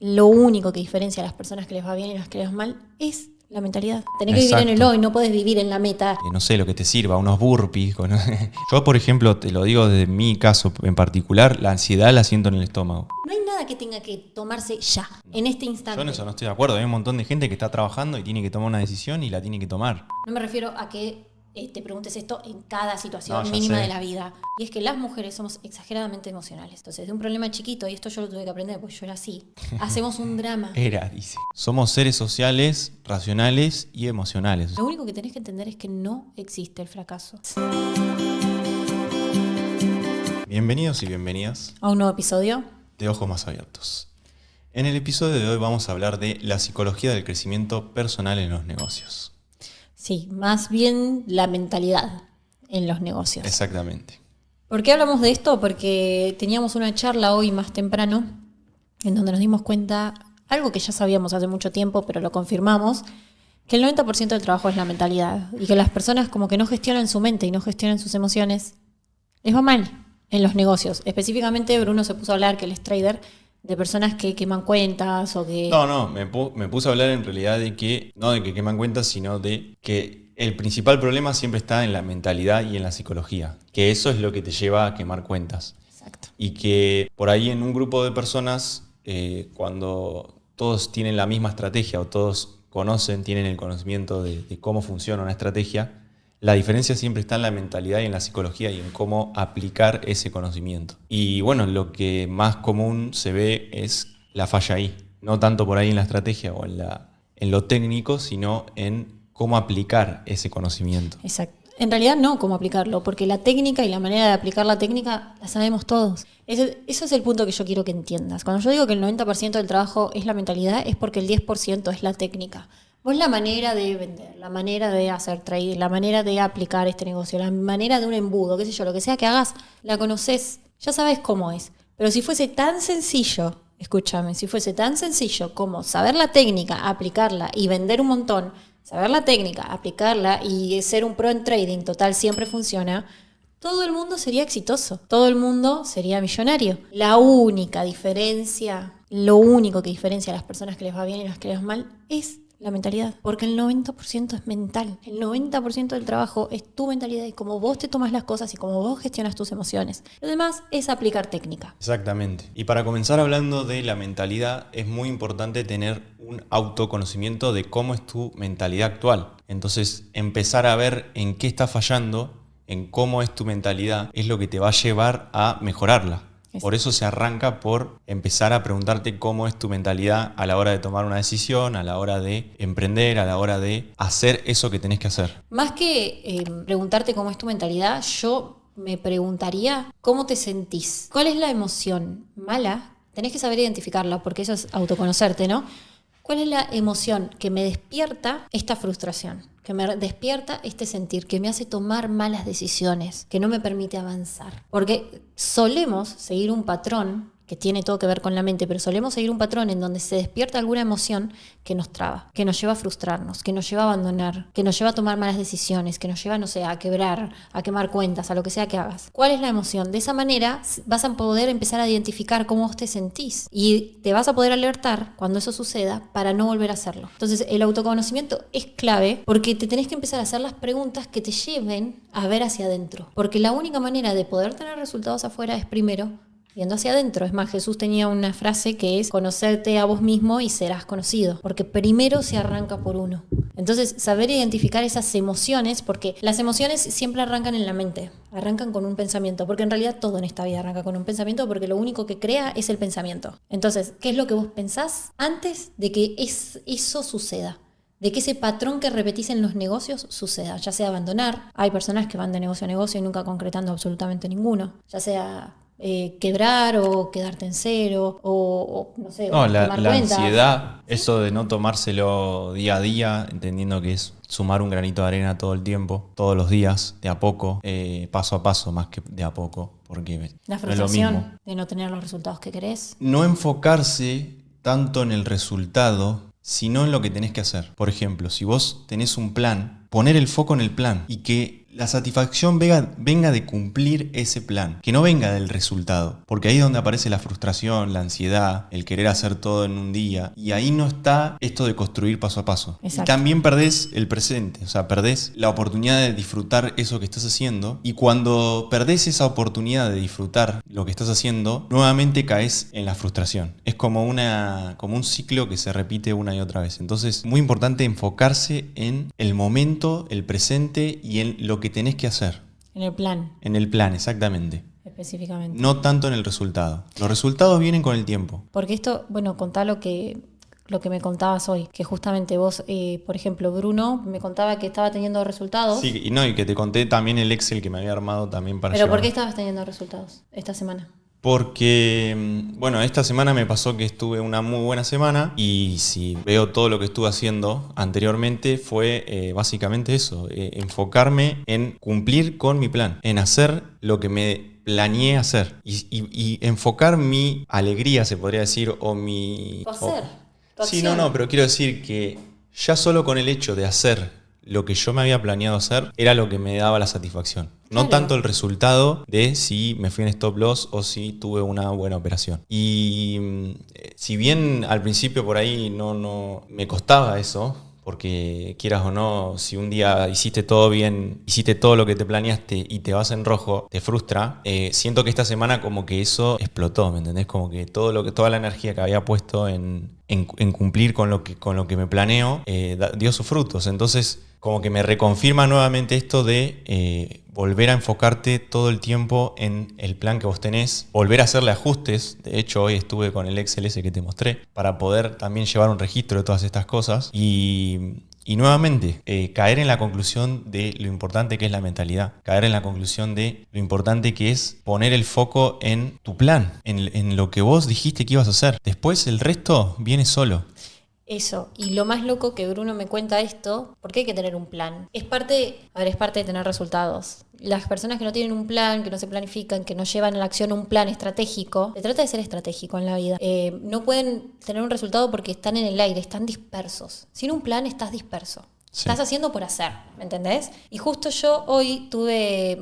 lo único que diferencia a las personas que les va bien y las que les va mal es la mentalidad. Tenés que vivir en el hoy, no podés vivir en la meta. No sé, lo que te sirva, unos burpees. Yo, por ejemplo, te lo digo desde mi caso en particular, la ansiedad la siento en el estómago. No hay nada que tenga que tomarse ya, en este instante. Yo en eso no estoy de acuerdo. Hay un montón de gente que está trabajando y tiene que tomar una decisión y la tiene que tomar. No me refiero a que te preguntes esto en cada situación No, mínima sé. de la vida. Y es que las mujeres somos exageradamente emocionales. Entonces, de un problema chiquito, y esto yo lo tuve que aprender porque yo era así, hacemos un drama. Dice. Somos seres sociales, racionales y emocionales. Lo único que tenés que entender es que no existe el fracaso. Bienvenidos y bienvenidas A un nuevo episodio de Ojos Más Abiertos. En el episodio de hoy vamos a hablar de la psicología del crecimiento personal en los negocios. Sí, más bien la mentalidad en los negocios. Exactamente. ¿Por qué hablamos de esto? Porque teníamos una charla hoy más temprano en donde nos dimos cuenta, algo que ya sabíamos hace mucho tiempo, pero lo confirmamos, que el 90% del trabajo es la mentalidad y que las personas como que no gestionan su mente y no gestionan sus emociones, les va mal en los negocios. Específicamente Bruno se puso a hablar, que él es trader, de personas que queman cuentas o que... No, me puse a hablar en realidad de que, no de que queman cuentas, sino de que el principal problema siempre está en la mentalidad y en la psicología, que eso es lo que te lleva a quemar cuentas. Exacto. Y que por ahí en un grupo de personas, cuando todos tienen la misma estrategia o todos tienen el conocimiento de cómo funciona una estrategia, la diferencia siempre está en la mentalidad y en la psicología y en cómo aplicar ese conocimiento. Y bueno, lo que más común se ve es la falla ahí. No tanto por ahí en la estrategia o en lo técnico, sino en cómo aplicar ese conocimiento. Exacto. En realidad no cómo aplicarlo, porque la técnica y la manera de aplicar la técnica la sabemos todos. Eso es el punto que yo quiero que entiendas. Cuando yo digo que el 90% del trabajo es la mentalidad, es porque el 10% es la técnica. Vos la manera de vender, la manera de hacer trading, la manera de aplicar este negocio, la manera de un embudo, qué sé yo, lo que sea que hagas, la conocés, ya sabes cómo es. Pero si fuese tan sencillo, escúchame, si fuese tan sencillo como saber la técnica, aplicarla y vender un montón, saber la técnica, aplicarla y ser un pro en trading, total, siempre funciona, todo el mundo sería exitoso, todo el mundo sería millonario. La única diferencia, lo único que diferencia a las personas que les va bien y las que les va mal es la mentalidad, porque el 90% es mental. El 90% del trabajo es tu mentalidad y cómo vos te tomas las cosas y cómo vos gestionas tus emociones. Lo demás es aplicar técnica. Exactamente. Y para comenzar hablando de la mentalidad, es muy importante tener un autoconocimiento de cómo es tu mentalidad actual. Entonces, empezar a ver en qué está fallando, en cómo es tu mentalidad, es lo que te va a llevar a mejorarla. Por eso se arranca por empezar a preguntarte cómo es tu mentalidad a la hora de tomar una decisión, a la hora de emprender, a la hora de hacer eso que tenés que hacer. Más que preguntarte cómo es tu mentalidad, yo me preguntaría cómo te sentís. ¿Cuál es la emoción mala? Tenés que saber identificarla porque eso es autoconocerte, ¿no? ¿Cuál es la emoción que me despierta esta frustración? Que me despierta este sentir, que me hace tomar malas decisiones, que no me permite avanzar. Porque solemos seguir un patrón que tiene todo que ver con la mente, pero solemos seguir un patrón en donde se despierta alguna emoción que nos traba, que nos lleva a frustrarnos, que nos lleva a abandonar, que nos lleva a tomar malas decisiones, que nos lleva, no sé, a quebrar, a quemar cuentas, a lo que sea que hagas. ¿Cuál es la emoción? De esa manera vas a poder empezar a identificar cómo vos te sentís y te vas a poder alertar cuando eso suceda para no volver a hacerlo. Entonces, el autoconocimiento es clave porque te tenés que empezar a hacer las preguntas que te lleven a ver hacia adentro. Porque la única manera de poder tener resultados afuera es primero viendo hacia adentro. Es más, Jesús tenía una frase que es: conocerte a vos mismo y serás conocido, porque primero se arranca por uno. Entonces, saber identificar esas emociones, porque las emociones siempre arrancan en la mente, arrancan con un pensamiento, porque en realidad todo en esta vida arranca con un pensamiento, porque lo único que crea es el pensamiento. Entonces, ¿qué es lo que vos pensás antes de que eso suceda? De que ese patrón que repetís en los negocios suceda, ya sea abandonar. Hay personas que van de negocio a negocio y nunca concretando absolutamente ninguno, ya sea quebrar o quedarte en cero o no sé, No, la cuentas. Ansiedad, eso de no tomárselo día a día, entendiendo que es sumar un granito de arena todo el tiempo, todos los días, de a poco, paso a paso más que de a poco, porque La no es lo frustración mismo. de no tener los resultados que querés. No enfocarse tanto en el resultado, sino en lo que tenés que hacer. Por ejemplo, si vos tenés un plan, poner el foco en el plan y que la satisfacción venga de cumplir ese plan, que no venga del resultado, porque ahí es donde aparece la frustración, la ansiedad, el querer hacer todo en un día, y ahí no está esto de construir paso a paso. Exacto. Y también perdés el presente, o sea, perdés la oportunidad de disfrutar eso que estás haciendo, y cuando perdés esa oportunidad de disfrutar lo que estás haciendo, nuevamente caes en la frustración. Es como un ciclo que se repite una y otra vez. Entonces, muy importante enfocarse en el momento, el presente y en lo que tenés que hacer. En el plan. En el plan, exactamente. Específicamente. No tanto en el resultado. Los resultados vienen con el tiempo. Porque esto, bueno, contá lo que me contabas hoy, que justamente vos, por ejemplo, Bruno me contaba que estaba teniendo resultados. Sí, y que te conté también el Excel que me había armado también para ¿Pero llevar. por qué estabas teniendo resultados esta semana? Porque, bueno, esta semana me pasó que estuve una muy buena semana y si veo todo lo que estuve haciendo anteriormente fue básicamente eso, enfocarme en cumplir con mi plan, en hacer lo que me planeé hacer y enfocar mi alegría, se podría decir, o mi... Tu hacer, tu Sí, acción. no, pero quiero decir que ya solo con el hecho de hacer lo que yo me había planeado hacer era lo que me daba la satisfacción. No Claro. tanto el resultado de si me fui en stop loss o si tuve una buena operación. Y si bien al principio por ahí no me costaba eso, porque quieras o no, si un día hiciste todo bien, hiciste todo lo que te planeaste y te vas en rojo, te frustra. Siento que esta semana como que eso explotó, ¿me entendés? Como que toda la energía que había puesto en cumplir con lo que me planeo dio sus frutos. Entonces como que me reconfirma nuevamente esto de volver a enfocarte todo el tiempo en el plan que vos tenés, volver a hacerle ajustes. De hecho, hoy estuve con el Excel ese que te mostré para poder también llevar un registro de todas estas cosas y nuevamente caer en la conclusión de lo importante que es la mentalidad, caer en la conclusión de lo importante que es poner el foco en tu plan, en lo que vos dijiste que ibas a hacer. Después el resto viene solo. Eso, y lo más loco que Bruno me cuenta esto, porque hay que tener un plan. Es parte de tener resultados. Las personas que no tienen un plan, que no se planifican, que no llevan a la acción un plan estratégico, se trata de ser estratégico en la vida. No pueden tener un resultado porque están en el aire, están dispersos. Sin un plan estás disperso. Sí. Estás haciendo por hacer, ¿me entendés? Y justo yo hoy tuve,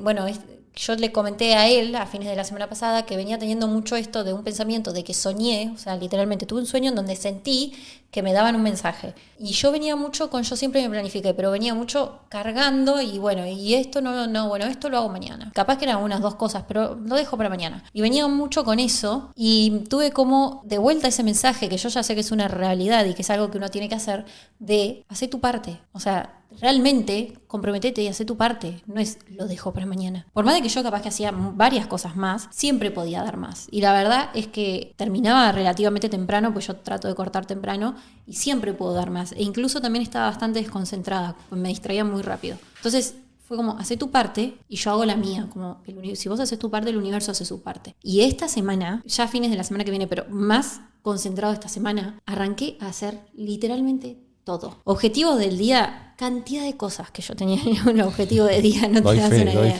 yo le comenté a él a fines de la semana pasada que venía teniendo mucho esto de un pensamiento de que soñé, o sea, literalmente tuve un sueño en donde sentí que me daban un mensaje. Y yo venía mucho yo siempre me planifiqué, pero venía mucho cargando y esto esto lo hago mañana. Capaz que eran unas 2 cosas, pero lo dejo para mañana. Y venía mucho con eso y tuve como de vuelta ese mensaje que yo ya sé que es una realidad y que es algo que uno tiene que hacer de hacer tu parte. O sea, realmente comprometete y hacé tu parte, no es lo dejo para mañana. Por más de que yo capaz que hacía varias cosas más, siempre podía dar más. Y la verdad es que terminaba relativamente temprano, pues yo trato de cortar temprano y siempre puedo dar más. E incluso también estaba bastante desconcentrada, me distraía muy rápido. Entonces fue como, hacé tu parte y yo hago la mía. Como si vos haces tu parte, el universo hace su parte. Y esta semana, ya a fines de la semana que viene, pero más concentrado esta semana, arranqué a hacer literalmente todo. Objetivos del día, cantidad de cosas que yo tenía en un objetivo de día, no te das una idea.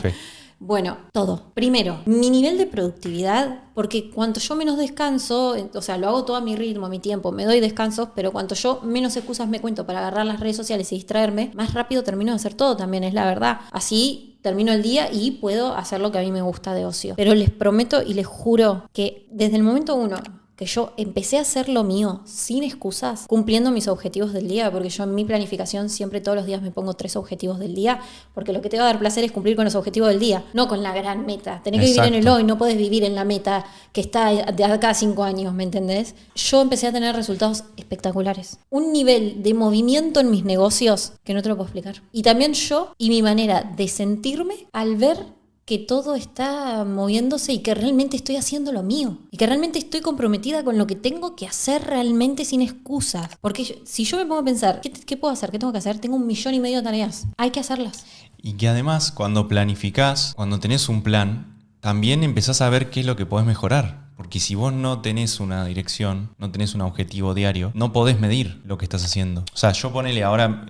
Bueno, todo. Primero, mi nivel de productividad, porque cuanto yo menos descanso, o sea, lo hago todo a mi ritmo, a mi tiempo, me doy descansos, pero cuanto yo menos excusas me cuento para agarrar las redes sociales y distraerme, más rápido termino de hacer todo también, es la verdad. Así termino el día y puedo hacer lo que a mí me gusta de ocio. Pero les prometo y les juro que desde el momento 1 que yo empecé a hacer lo mío sin excusas, cumpliendo mis objetivos del día, porque yo en mi planificación siempre todos los días me pongo 3 objetivos del día, porque lo que te va a dar placer es cumplir con los objetivos del día, no con la gran meta. Tenés que vivir en el hoy, no podés vivir en la meta que está de acá a 5 años, ¿me entendés? Yo empecé a tener resultados espectaculares. Un nivel de movimiento en mis negocios que no te lo puedo explicar. Y también yo y mi manera de sentirme al ver que todo está moviéndose y que realmente estoy haciendo lo mío y que realmente estoy comprometida con lo que tengo que hacer realmente sin excusas. Porque si yo me pongo a pensar, ¿qué puedo hacer? ¿Qué tengo que hacer? Tengo 1,5 millones de tareas. Hay que hacerlas. Y que además cuando planificás, cuando tenés un plan, también empezás a ver qué es lo que podés mejorar. Porque si vos no tenés una dirección, no tenés un objetivo diario, no podés medir lo que estás haciendo. O sea, yo ponele ahora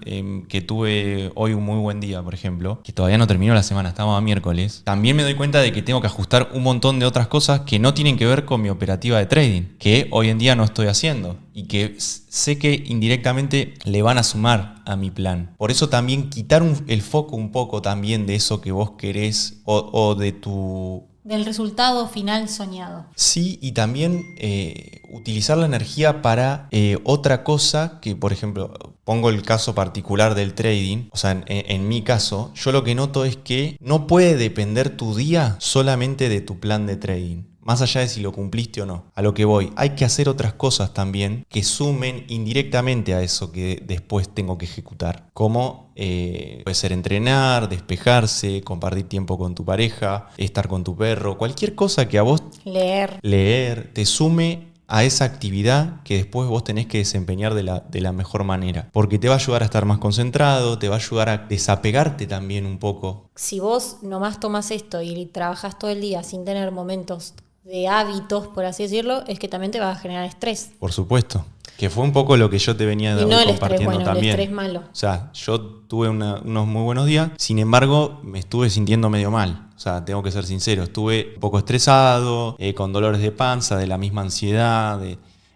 que tuve hoy un muy buen día, por ejemplo, que todavía no terminó la semana, estamos a miércoles, también me doy cuenta de que tengo que ajustar un montón de otras cosas que no tienen que ver con mi operativa de trading, que hoy en día no estoy haciendo y que sé que indirectamente le van a sumar a mi plan. Por eso también quitar el foco un poco también de eso que vos querés o de tu... Del resultado final soñado. Sí, y también utilizar la energía para otra cosa que, por ejemplo, pongo el caso particular del trading. O sea, en mi caso, yo lo que noto es que no puede depender tu día solamente de tu plan de trading. Más allá de si lo cumpliste o no. A lo que voy, hay que hacer otras cosas también que sumen indirectamente a eso que después tengo que ejecutar. Como puede ser entrenar, despejarse, compartir tiempo con tu pareja, estar con tu perro, cualquier cosa que a vos leer te sume a esa actividad que después vos tenés que desempeñar de la mejor manera. Porque te va a ayudar a estar más concentrado, te va a ayudar a desapegarte también un poco. Si vos nomás tomás esto y trabajás todo el día sin tener momentos de hábitos, por así decirlo, es que también te va a generar estrés. Por supuesto. Que fue un poco lo que yo te venía y no el compartiendo estrés bueno, también. El estrés malo. O sea, yo tuve unos muy buenos días, sin embargo, me estuve sintiendo medio mal. O sea, tengo que ser sincero, estuve un poco estresado, con dolores de panza, de la misma ansiedad.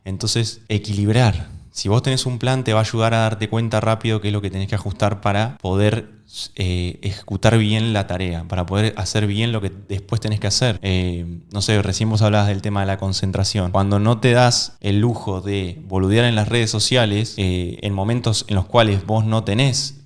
Entonces, equilibrar. Si vos tenés un plan, te va a ayudar a darte cuenta rápido qué es lo que tenés que ajustar para poder ejecutar bien la tarea, para poder hacer bien lo que después tenés que hacer. No sé, recién vos hablabas del tema de la concentración. Cuando no te das el lujo de boludear en las redes sociales, en momentos en los cuales vos no tenés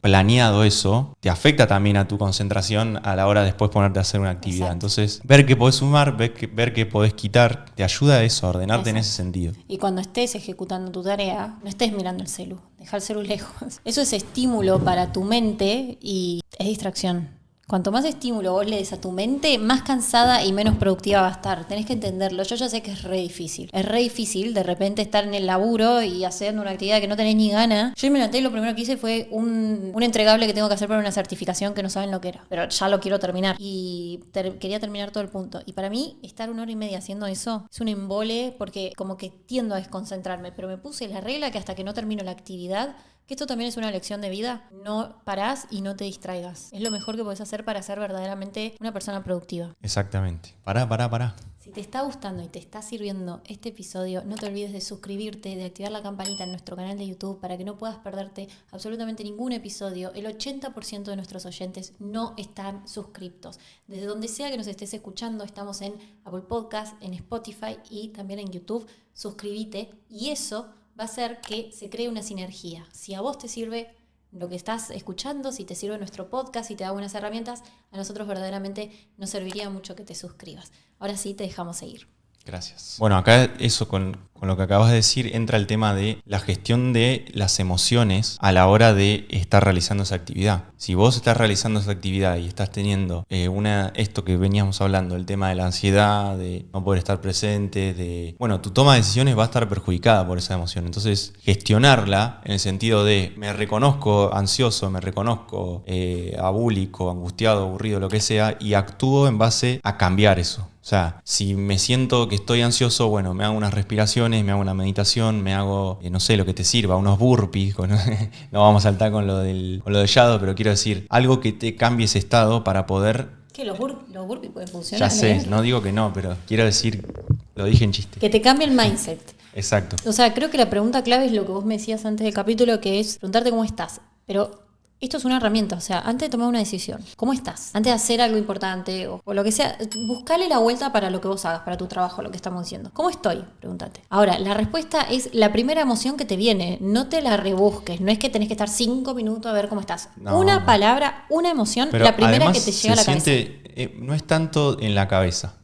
planeado eso, te afecta también a tu concentración a la hora de después ponerte a hacer una actividad. Exacto. Entonces, ver qué podés sumar, ver qué podés quitar, te ayuda a eso, a ordenarte en ese sentido. Y cuando estés ejecutando tu tarea, no estés mirando el celu, deja el celu lejos. Eso es estímulo para tu mente y es distracción. Cuanto más estímulo vos le des a tu mente, más cansada y menos productiva va a estar. Tenés que entenderlo. Yo ya sé que es re difícil. Es re difícil de repente estar en el laburo y haciendo una actividad que no tenés ni gana. Yo me levanté y lo primero que hice fue un entregable que tengo que hacer para una certificación que no saben lo que era. Pero ya lo quiero terminar. Y quería terminar todo el punto. Y para mí, estar 1 hora y media haciendo eso es un embole porque como que tiendo a desconcentrarme. Pero me puse la regla que hasta que no termino la actividad, que esto también es una lección de vida, no parás y no te distraigas. Es lo mejor que podés hacer para ser verdaderamente una persona productiva. Exactamente. Pará. Si te está gustando y te está sirviendo este episodio, no te olvides de suscribirte, de activar la campanita en nuestro canal de YouTube para que no puedas perderte absolutamente ningún episodio. El 80% de nuestros oyentes no están suscriptos. Desde donde sea que nos estés escuchando, estamos en Apple Podcast, en Spotify y también en YouTube. Suscríbete y eso va a hacer que se cree una sinergia. Si a vos te sirve lo que estás escuchando, si te sirve nuestro podcast, si te da buenas herramientas, a nosotros verdaderamente nos serviría mucho que te suscribas. Ahora sí, te dejamos seguir. Gracias. Bueno, acá eso con lo que acabas de decir entra el tema de la gestión de las emociones a la hora de estar realizando esa actividad. Si vos estás realizando esa actividad y estás teniendo esto que veníamos hablando, el tema de la ansiedad, de no poder estar presente, tu toma de decisiones va a estar perjudicada por esa emoción. Entonces, gestionarla en el sentido de me reconozco ansioso, me reconozco abúlico, angustiado, aburrido, lo que sea, y actúo en base a cambiar eso. O sea, si me siento que estoy ansioso, bueno, me hago unas respiraciones, me hago una meditación, me hago, no sé, lo que te sirva, unos burpees. No vamos a saltar con lo del Shadow, pero quiero decir, algo que te cambie ese estado para poder... ¿Qué? ¿Los burpees pueden funcionar? Ya sé, no digo que no, pero quiero decir, lo dije en chiste. Que te cambie el mindset. Exacto. O sea, creo que la pregunta clave es lo que vos me decías antes del capítulo, que es preguntarte cómo estás. Pero... esto es una herramienta, o sea, antes de tomar una decisión, ¿cómo estás? Antes de hacer algo importante o lo que sea, buscale la vuelta para lo que vos hagas, para tu trabajo, lo que estamos diciendo. ¿Cómo estoy? Pregúntate. Ahora, la respuesta es la primera emoción que te viene, no te la rebusques, no es que tenés que estar 5 minutos a ver cómo estás. Una palabra, una emoción, pero la primera que te llega a la cabeza. No es tanto en la cabeza,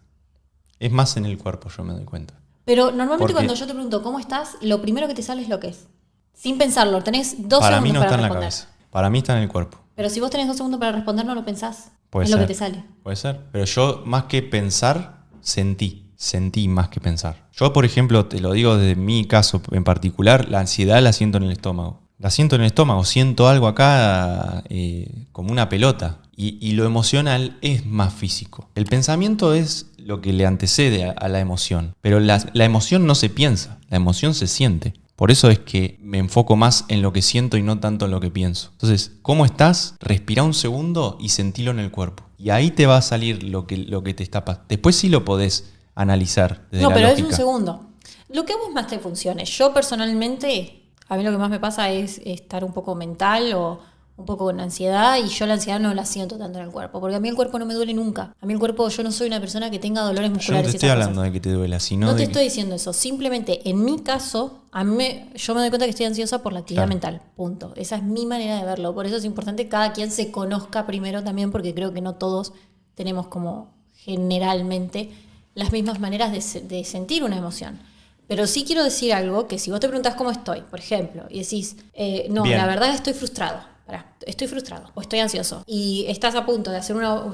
es más en el cuerpo, yo me doy cuenta. Pero normalmente cuando yo te pregunto ¿cómo estás? Lo primero que te sale es lo que es. Sin pensarlo, tenés 2 para segundos mí no para está responder. En la cabeza. Para mí está en el cuerpo. Pero si vos tenés 2 segundos para responder, no lo pensás. Puede es ser, lo que te sale. Puede ser. Pero yo, más que pensar, sentí más que pensar. Yo, por ejemplo, te lo digo desde mi caso en particular, la ansiedad la siento en el estómago. La siento en el estómago, siento algo acá como una pelota. Y lo emocional es más físico. El pensamiento es lo que le antecede a la emoción. Pero la emoción no se piensa, la emoción se siente. Por eso es que me enfoco más en lo que siento y no tanto en lo que pienso. Entonces, ¿cómo estás? Respira un segundo y sentilo en el cuerpo. Y ahí te va a salir lo que te está pasando. Después sí lo podés analizar desde la lógica. No, pero es un segundo. Lo que a vos más te funcione. Yo personalmente, a mí lo que más me pasa es estar un poco mental o un poco con ansiedad, y yo la ansiedad no la siento tanto en el cuerpo, porque a mí el cuerpo no me duele nunca. A mí el cuerpo, yo no soy una persona que tenga dolores musculares. Yo no te estoy hablando de que te duela, sino no te estoy diciendo eso. Simplemente, en mi caso, yo me doy cuenta que estoy ansiosa por la actividad mental. Punto. Esa es mi manera de verlo. Por eso es importante que cada quien se conozca primero también, porque creo que no todos tenemos como generalmente las mismas maneras de sentir una emoción. Pero sí quiero decir algo, que si vos te preguntás cómo estoy, por ejemplo, y decís, no, Bien. la verdad estoy frustrado. Estoy frustrado o estoy ansioso y estás a punto de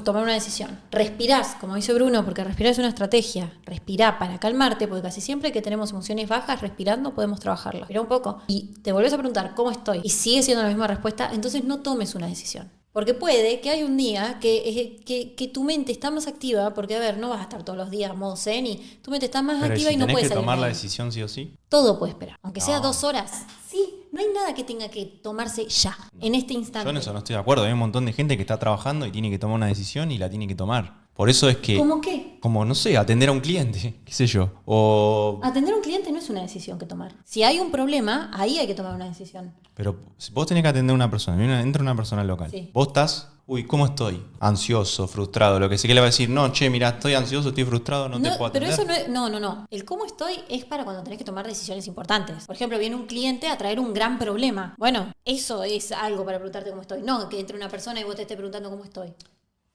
tomar una decisión. Respirás, como dice Bruno, porque respirar es una estrategia. Respirá para calmarte, porque casi siempre que tenemos emociones bajas, respirando podemos trabajarlas. Respirá un poco y te volvés a preguntar cómo estoy y sigue siendo la misma respuesta, entonces no tomes una decisión. Porque puede que hay un día que tu mente está más activa, porque a ver, no vas a estar todos los días modo zen y tu mente está más activa y no puedes salir. ¿Tenés que tomar de la ahí. decisión sí o sí? Todo puede esperar, aunque sea 2 horas. Sí, no hay nada que tenga que tomarse ya, en este instante. Yo en eso no estoy de acuerdo. Hay un montón de gente que está trabajando y tiene que tomar una decisión y la tiene que tomar. Por eso es que... ¿Cómo qué? Como, no sé, atender a un cliente, qué sé yo. O... Atender a un cliente no es una decisión que tomar. Si hay un problema, ahí hay que tomar una decisión. Pero si vos tenés que atender a una persona, entra una persona local. Sí. Vos estás, ¿cómo estoy? Ansioso, frustrado, lo que sé que le va a decir, no, che, mira, estoy ansioso, estoy frustrado, no te puedo atender. Pero eso no es, no. El cómo estoy es para cuando tenés que tomar decisiones importantes. Por ejemplo, viene un cliente a traer un gran problema. Bueno, eso es algo para preguntarte cómo estoy. No que entre una persona y vos te estés preguntando cómo estoy.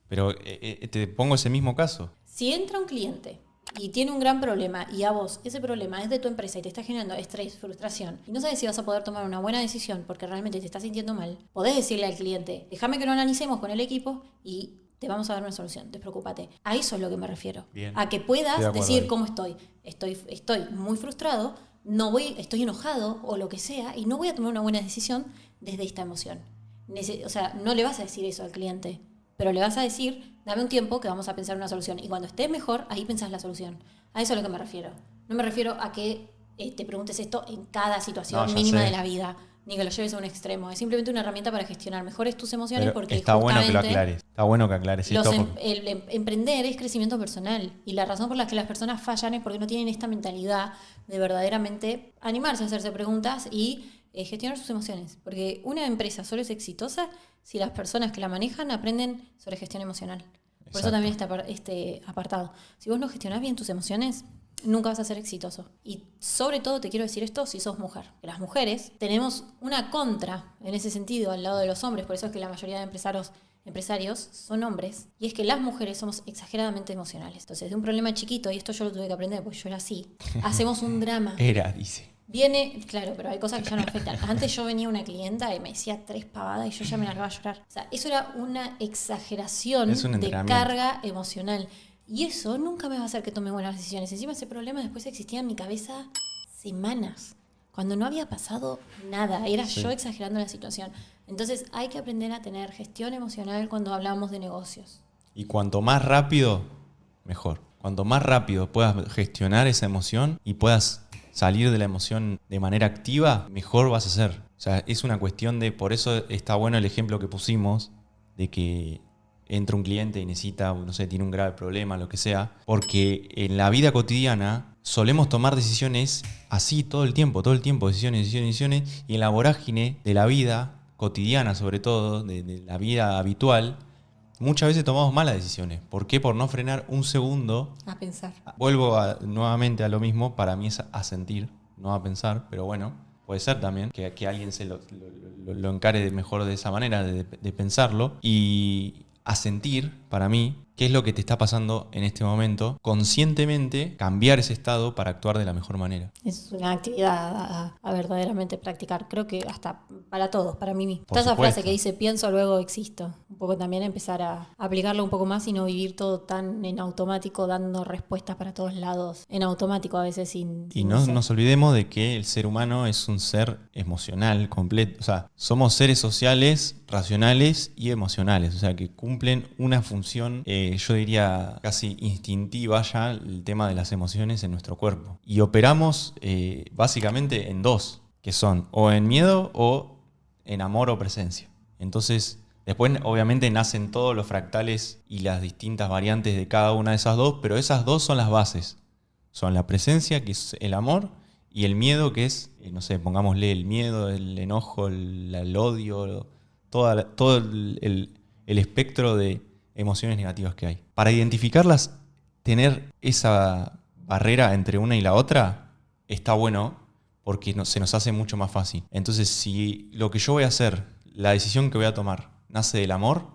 Pero te pongo ese mismo caso. Si entra un cliente y tiene un gran problema y a vos ese problema es de tu empresa y te está generando estrés, frustración y no sabes si vas a poder tomar una buena decisión porque realmente te estás sintiendo mal, podés decirle al cliente, déjame que lo analicemos con el equipo y te vamos a dar una solución, despreocúpate. A eso es lo que me refiero. Bien. A que puedas Estoy de decir ahí. cómo estoy. Estoy muy frustrado, estoy enojado o lo que sea y no voy a tomar una buena decisión desde esta emoción. O sea, no le vas a decir eso al cliente, pero le vas a decir, dame un tiempo que vamos a pensar una solución. Y cuando estés mejor, ahí pensás la solución. A eso es a lo que me refiero. No me refiero a que te preguntes esto en cada situación mínima de la vida, ni que lo lleves a un extremo. Es simplemente una herramienta para gestionar mejores tus emociones. Pero porque está bueno que lo aclares. Está bueno que aclares esto. Emprender es crecimiento personal. Y la razón por la que las personas fallan es porque no tienen esta mentalidad de verdaderamente animarse a hacerse preguntas y gestionar sus emociones. Porque una empresa solo es exitosa si las personas que la manejan aprenden sobre gestión emocional. Por Exacto. eso también está este apartado. Si vos no gestionás bien tus emociones, nunca vas a ser exitoso. Y sobre todo te quiero decir esto si sos mujer. Que las mujeres tenemos una contra en ese sentido al lado de los hombres. Por eso es que la mayoría de empresarios son hombres. Y es que las mujeres somos exageradamente emocionales. Entonces, de un problema chiquito, y esto yo lo tuve que aprender porque yo era así, hacemos un drama. Dice. Claro, pero hay cosas que ya no afectan. Antes yo venía una clienta y me decía 3 pavadas y yo ya me largaba a llorar. O sea, eso era una exageración de carga emocional. Y eso nunca me va a hacer que tome buenas decisiones. Encima ese problema después existía en mi cabeza semanas, cuando no había pasado nada. Era yo exagerando la situación. Entonces hay que aprender a tener gestión emocional cuando hablamos de negocios. Y cuanto más rápido, mejor. Cuanto más rápido puedas gestionar esa emoción y puedas salir de la emoción de manera activa, mejor vas a ser. O sea, es una cuestión de... Por eso está bueno el ejemplo que pusimos de que entra un cliente y necesita, no sé, tiene un grave problema, lo que sea. Porque en la vida cotidiana solemos tomar decisiones así todo el tiempo, decisiones. Y en la vorágine de la vida cotidiana, sobre todo, de la vida habitual, muchas veces tomamos malas decisiones. ¿Por qué? Por no frenar un segundo. A pensar. Vuelvo nuevamente a lo mismo. Para mí es a sentir, no a pensar. Pero bueno, puede ser también que alguien se lo encare mejor de esa manera, de pensarlo. Y a sentir, para mí, qué es lo que te está pasando en este momento. Conscientemente cambiar ese estado para actuar de la mejor manera. Es una actividad a verdaderamente practicar. Creo que hasta para todos, para mí mismo. Por Está esa supuesto. frase que dice, pienso, luego existo. Un poco también empezar a aplicarlo un poco más y no vivir todo tan en automático, dando respuestas para todos lados, en automático a veces Y no nos olvidemos de que el ser humano es un ser emocional completo. O sea, somos seres sociales, racionales y emocionales. O sea, que cumplen una función, yo diría, casi instintiva ya, el tema de las emociones en nuestro cuerpo. Y operamos básicamente en dos, que son o en miedo o en amor o presencia. Entonces, después obviamente nacen todos los fractales y las distintas variantes de cada una de esas dos, pero esas dos son las bases. Son la presencia, que es el amor, y el miedo, que es, no sé, pongámosle el miedo, el enojo, el odio, todo el espectro de emociones negativas que hay. Para identificarlas, tener esa barrera entre una y la otra está bueno porque se nos hace mucho más fácil. Entonces, si lo que yo voy a hacer, la decisión que voy a tomar, nace del amor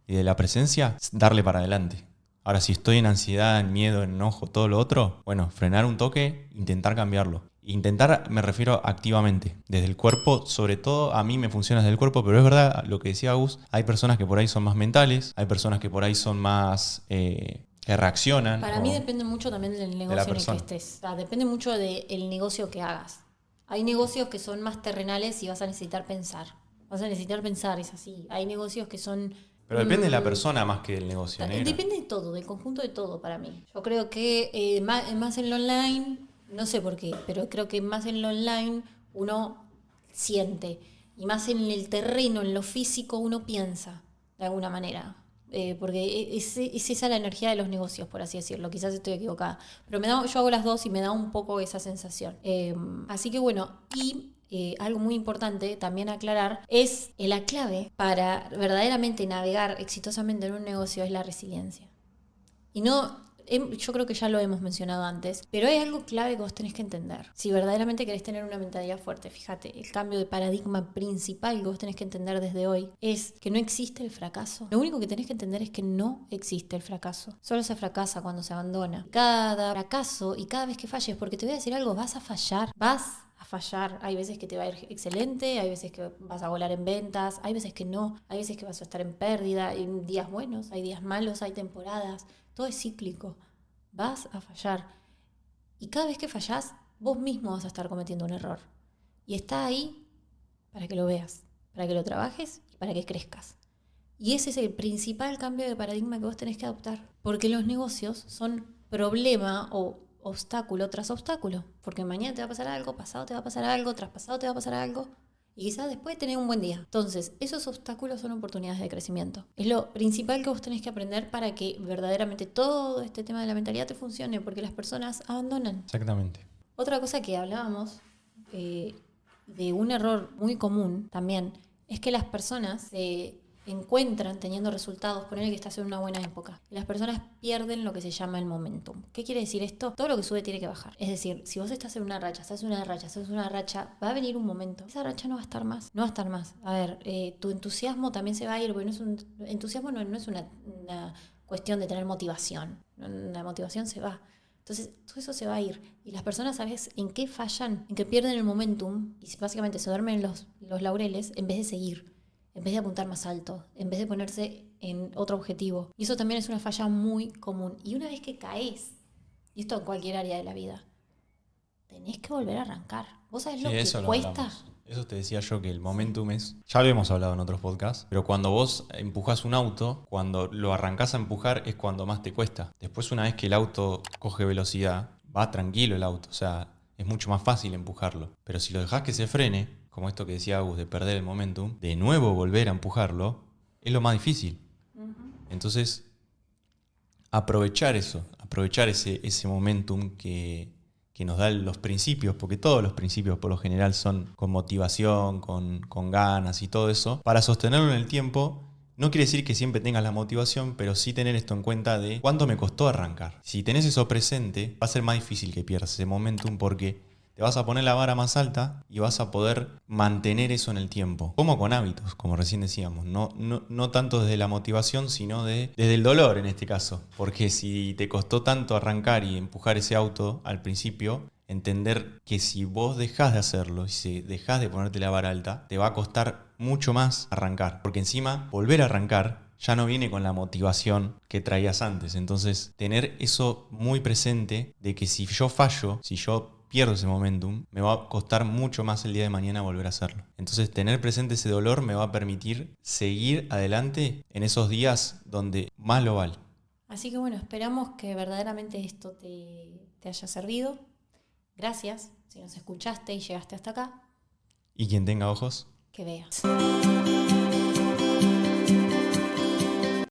y de la presencia, darle para adelante. Ahora, si estoy en ansiedad, en miedo, en enojo, todo lo otro, bueno, frenar un toque, intentar cambiarlo. Intentar me refiero activamente, desde el cuerpo, sobre todo a mí me funciona desde el cuerpo, pero es verdad lo que decía Agus, hay personas que por ahí son más mentales, hay personas que por ahí son más que reaccionan. Para mí depende mucho también del negocio en el que estés. O sea, depende mucho del negocio que hagas. Hay negocios que son más terrenales y vas a necesitar pensar. Vas a necesitar pensar, es así. Hay negocios que son... Pero depende de la persona más que del negocio. Depende de todo, del conjunto de todo para mí. Yo creo que más en lo online, no sé por qué, pero creo que más en lo online uno siente. Y más en el terreno, en lo físico, uno piensa, de alguna manera. Porque es esa la energía de los negocios, por así decirlo. Quizás estoy equivocada. Pero yo hago las dos y me da un poco esa sensación. Así que bueno, algo muy importante también aclarar es la clave para verdaderamente navegar exitosamente en un negocio es la resiliencia. Y yo creo que ya lo hemos mencionado antes, pero hay algo clave que vos tenés que entender. Si verdaderamente querés tener una mentalidad fuerte, fíjate, el cambio de paradigma principal que vos tenés que entender desde hoy es que no existe el fracaso. Lo único que tenés que entender es que no existe el fracaso. Solo se fracasa cuando se abandona. Cada fracaso y cada vez que falles, porque te voy a decir algo, vas a fallar, hay veces que te va a ir excelente, hay veces que vas a volar en ventas, hay veces que no, hay veces que vas a estar en pérdida, hay días buenos, hay días malos, hay temporadas, todo es cíclico, vas a fallar. Y cada vez que fallás, vos mismo vas a estar cometiendo un error. Y está ahí para que lo veas, para que lo trabajes y para que crezcas. Y ese es el principal cambio de paradigma que vos tenés que adoptar, porque los negocios son problema o obstáculo tras obstáculo, porque mañana te va a pasar algo, pasado te va a pasar algo, traspasado te va a pasar algo, y quizás después tenés un buen día. Entonces, esos obstáculos son oportunidades de crecimiento. Es lo principal que vos tenés que aprender para que verdaderamente todo este tema de la mentalidad te funcione, porque las personas abandonan. Exactamente. Otra cosa que hablábamos de un error muy común también, es que las personas se encuentran teniendo resultados, ponele que estás en una buena época, y las personas pierden lo que se llama el momentum. ¿Qué quiere decir esto? Todo lo que sube tiene que bajar. Es decir, si vos estás en una racha, va a venir un momento, esa racha no va a estar más. A ver, tu entusiasmo también se va a ir, porque entusiasmo no es una cuestión de tener motivación. La motivación se va. Entonces, todo eso se va a ir. Y las personas, ¿sabes en qué fallan? En que pierden el momentum y básicamente se duermen los laureles en vez de seguir, en vez de apuntar más alto, en vez de ponerse en otro objetivo. Y eso también es una falla muy común. Y una vez que caes, y esto en cualquier área de la vida, tenés que volver a arrancar. ¿Vos sabés lo que cuesta? Eso te decía yo, que el momentum es... Ya lo hemos hablado en otros podcasts, pero cuando vos empujás un auto, cuando lo arrancás a empujar es cuando más te cuesta. Después, una vez que el auto coge velocidad, va tranquilo el auto, o sea, es mucho más fácil empujarlo. Pero si lo dejás que se frene, como esto que decía Agus de perder el momentum, de nuevo volver a empujarlo, es lo más difícil. Entonces, aprovechar eso, aprovechar ese momentum que nos dan los principios, porque todos los principios por lo general son con motivación, con ganas y todo eso, para sostenerlo en el tiempo. No quiere decir que siempre tengas la motivación, pero sí tener esto en cuenta de cuánto me costó arrancar. Si tenés eso presente, va a ser más difícil que pierdas ese momentum, porque te vas a poner la vara más alta y vas a poder mantener eso en el tiempo. Como con hábitos, como recién decíamos. No tanto desde la motivación, sino desde el dolor en este caso. Porque si te costó tanto arrancar y empujar ese auto al principio, entender que si vos dejás de hacerlo y si dejás de ponerte la vara alta, te va a costar mucho más arrancar. Porque encima, volver a arrancar ya no viene con la motivación que traías antes. Entonces, tener eso muy presente de que si yo fallo, si yo pierdo ese momentum, me va a costar mucho más el día de mañana volver a hacerlo. Entonces, tener presente ese dolor me va a permitir seguir adelante en esos días donde más lo vale. Así que bueno, esperamos que verdaderamente esto te haya servido. Gracias si nos escuchaste y llegaste hasta acá. Y quien tenga ojos, Que veas.